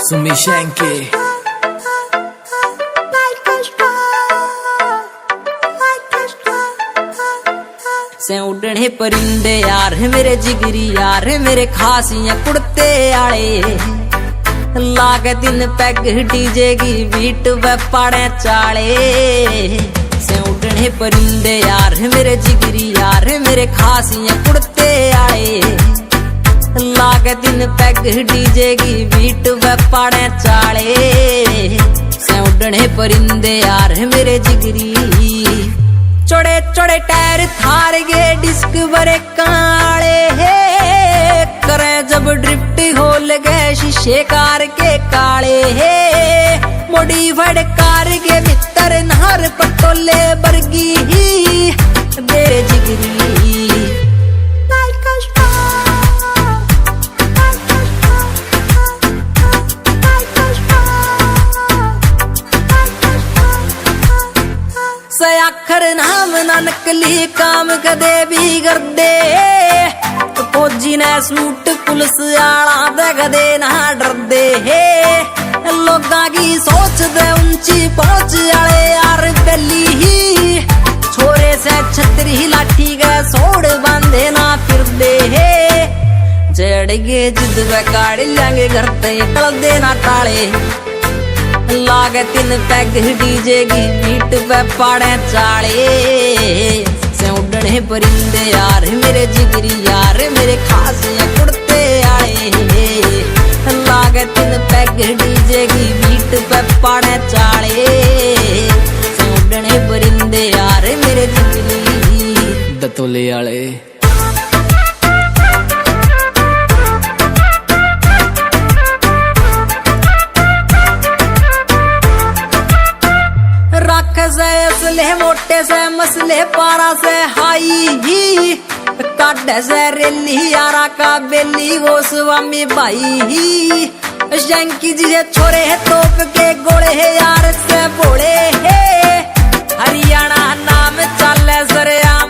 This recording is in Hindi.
Sumishenki से उड़ने परिंदे यार मेरे जिगरी यार मेरे खासियां कुड़ते आले लागे दिन पैग डीजे की बीट वे पाड़े चाले से उड़ने परिंदे यार मेरे जिगरी यार मेरे खासियां कुड़ते आले लागे दिन पैग डीजे की बीट वे पाड़े चाले से उड़ने परिंदे यार मेरे जिगरी चौड़े चौड़े टायर थार गे डिस्क बरे काले हे करे जब ड्रिफ्ट हो लगे शीशे कार के काले हे मॉडिफाइड कार के भीतर नहर पटोले बरगी ही मेरे जिगरी आखर नाम ना नकली काम कदे भी कर दे फौजी ने सूट पुलिस आला दे कदे ना डर दे लोगा की सोच दे ऊंची पहुंच आले यार बेली ही छोरे से छतरी लाठी के सोड़ बांधे ना फिर दे जड़ गे जिद वे काढ़ लेंगे घर ते कल देना ताले लागे तीन पैग डीजे की बीट पे पाड़े चाले से उड़ने परिंदे यार मेरे जिगरी यार मेरे खासियां कुड़ते आए लागे तीन पैग डीजे की बीट पे पाड़े चाले से उड़ने परिंदे यार मेरे जिगरी दतोले आले से असले मोटे से मसले पारा से हाई ही काटे से रेली यारा का बेली वो स्वामी भाई ही शंकी जी छोरे है तोप के गोले है यार से बोले है